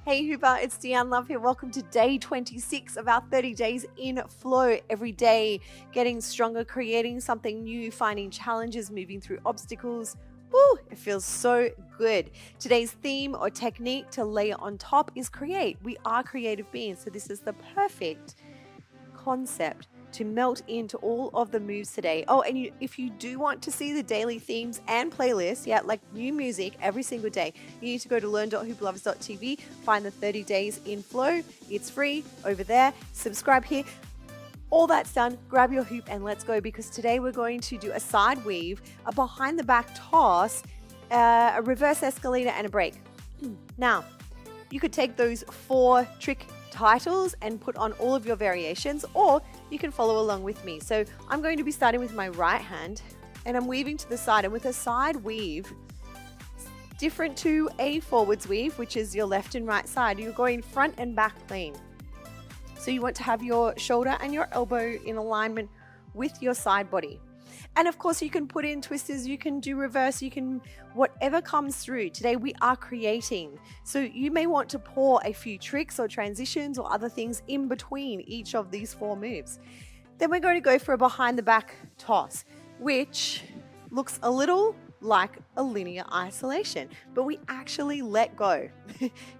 Hey Hooper, it's Deanne Love here. Welcome to day 26 of our 30 days in flow. Every day, getting stronger, creating something new, finding challenges, moving through obstacles. Woo, it feels so good. Today's theme or technique to layer on top is create. We are creative beings, so this is the perfect concept to melt into all of the moves today. Oh, and if you do want to see the daily themes and playlists, like new music every single day, you need to go to learn.hooplovers.tv, find the 30 days in flow. It's free over there. Subscribe here. All that's done, grab your hoop and let's go, because today we're going to do a side weave, a behind the back toss, a reverse escalator, and a break. Now, you could take those 4 trick titles and put on all of your variations, or you can follow along with me. So I'm going to be starting with my right hand and I'm weaving to the side, and with a side weave, different to a forwards weave, which is your left and right side, you're going front and back plane. So you want to have your shoulder and your elbow in alignment with your side body. And of course, you can put in twisters, you can do reverse, you can, whatever comes through. Today we are creating. So you may want to pour a few tricks or transitions or other things in between each of these 4 moves. Then we're going to go for a behind the back toss, which looks a little like a linear isolation, but we actually let go.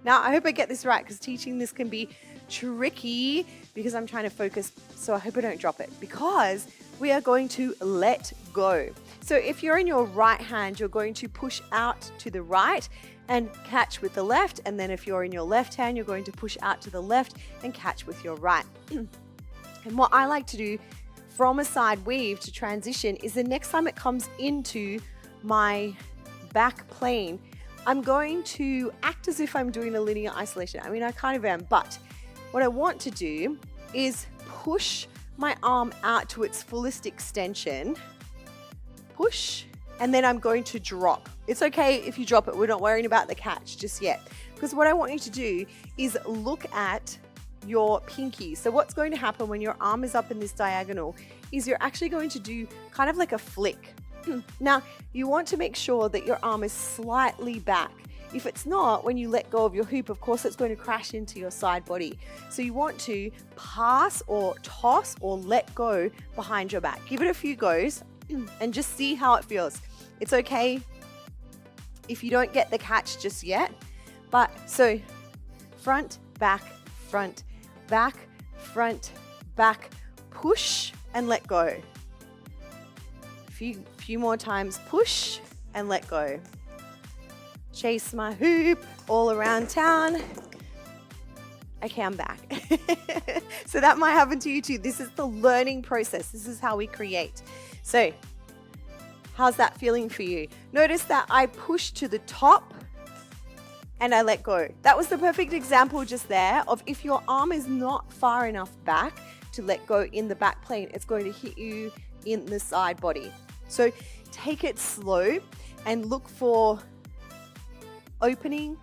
Now, I hope I get this right, because teaching this can be tricky because I'm trying to focus. So I hope I don't drop it, because we are going to let go. So if you're in your right hand, you're going to push out to the right and catch with the left. And then if you're in your left hand, you're going to push out to the left and catch with your right. And what I like to do from a side weave to transition is the next time it comes into my back plane, I'm going to act as if I'm doing a linear isolation. I mean, I kind of am, but what I want to do is push my arm out to its fullest extension, push, and then I'm going to drop. It's okay if you drop it. We're not worrying about the catch just yet, because what I want you to do is look at your pinky. So what's going to happen when your arm is up in this diagonal is you're actually going to do kind of like a flick. Now, you want to make sure that your arm is slightly back. If it's not, when you let go of your hoop, of course, it's going to crash into your side body. So you want to pass or toss or let go behind your back. Give it a few goes and just see how it feels. It's okay if you don't get the catch just yet. But so front, back, front, back, front, back, push and let go. Few more times, push and let go. Chase my hoop all around town. Okay, I'm back. So that might happen to you too. This is the learning process. This is how we create. So how's that feeling for you? Notice that I push to the top and I let go. That was the perfect example just there of if your arm is not far enough back to let go in the back plane, it's going to hit you in the side body. So take it slow and look for opening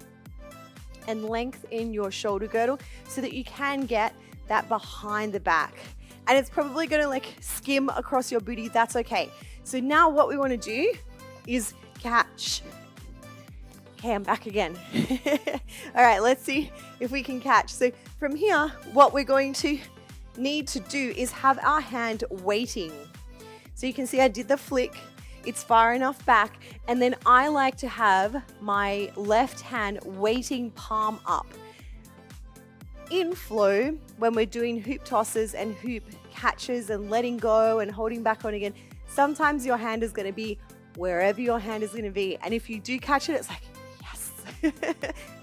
and length in your shoulder girdle so that you can get that behind the back. And it's probably going to like skim across your booty. That's okay. So now what we want to do is catch. Okay, I'm back again. All right, let's see if we can catch. So from here, what we're going to need to do is have our hand waiting. So you can see I did the flick. It's far enough back. And then I like to have my left hand waiting palm up. In flow, when we're doing hoop tosses and hoop catches and letting go and holding back on again, sometimes your hand is going to be wherever your hand is going to be. And if you do catch it, it's like, yes,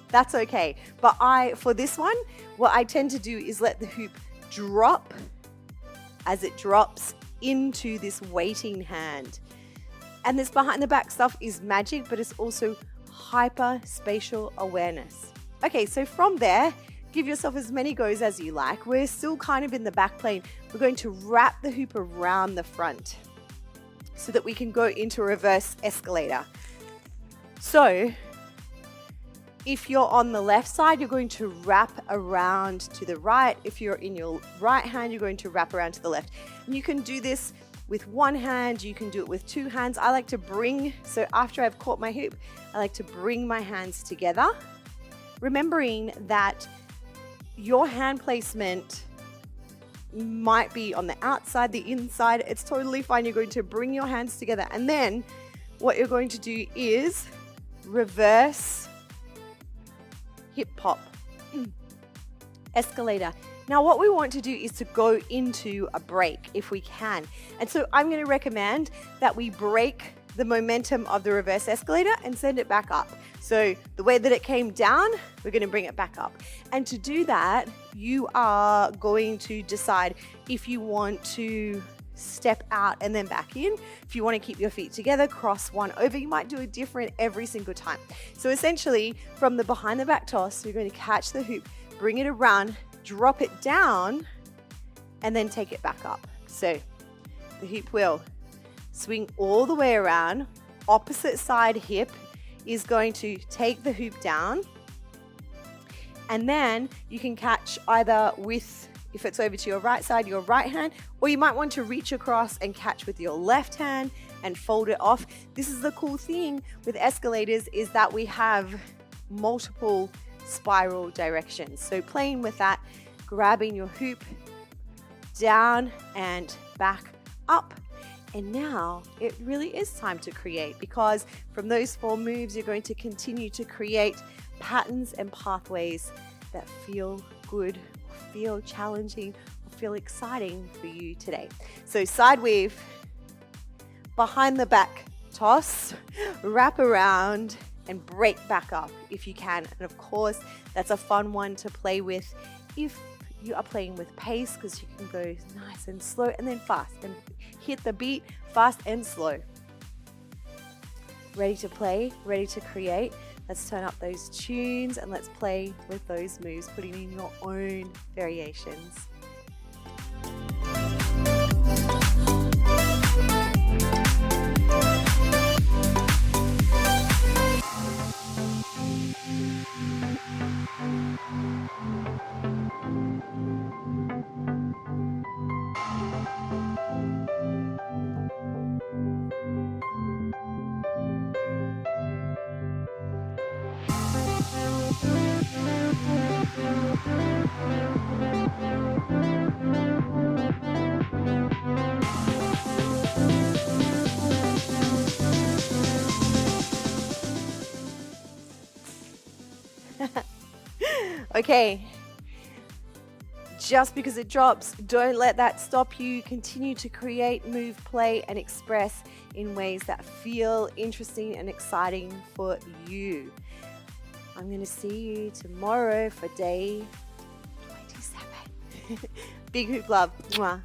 that's okay. But for this one, what I tend to do is let the hoop drop as it drops into this waiting hand. And this behind the back stuff is magic, but it's also hyper spatial awareness. Okay, so from there, give yourself as many goes as you like. We're still kind of in the back plane. We're going to wrap the hoop around the front so that we can go into a reverse escalator. So if you're on the left side, you're going to wrap around to the right. If you're in your right hand, you're going to wrap around to the left. And you can do this with one hand, you can do it with 2 hands. I like to so after I've caught my hoop, I like to bring my hands together remembering that your hand placement might be on the outside, the inside. It's totally fine. You're going to bring your hands together, and then what you're going to do is reverse hip hop escalator. Now what we want to do is to go into a break if we can. And so I'm going to recommend that we break the momentum of the reverse escalator and send it back up. So the way that it came down, we're going to bring it back up. And to do that, you are going to decide if you want to step out and then back in. If you want to keep your feet together, cross one over. You might do it different every single time. So essentially, from the behind the back toss, you're going to catch the hoop, bring it around, drop it down, and then take it back up. So the hoop will swing all the way around. Opposite side hip is going to take the hoop down, and then you can catch either with, if it's over to your right side, your right hand, or you might want to reach across and catch with your left hand and fold it off. This is the cool thing with escalators, is that we have multiple spiral directions. So playing with that, grabbing your hoop down and back up. And now it really is time to create, because from those 4 moves, you're going to continue to create patterns and pathways that feel good, feel challenging, or feel exciting for you today. So side weave, behind the back toss, wrap around, and break back up if you can. And of course, that's a fun one to play with if you are playing with pace, because you can go nice and slow and then fast, and hit the beat fast and slow. Ready to play, ready to create. Let's turn up those tunes and let's play with those moves, putting in your own variations. Okay, just because it drops, don't let that stop you. Continue to create, move, play, and express in ways that feel interesting and exciting for you. I'm going to see you tomorrow for day 27. Big hoop love. Mwah.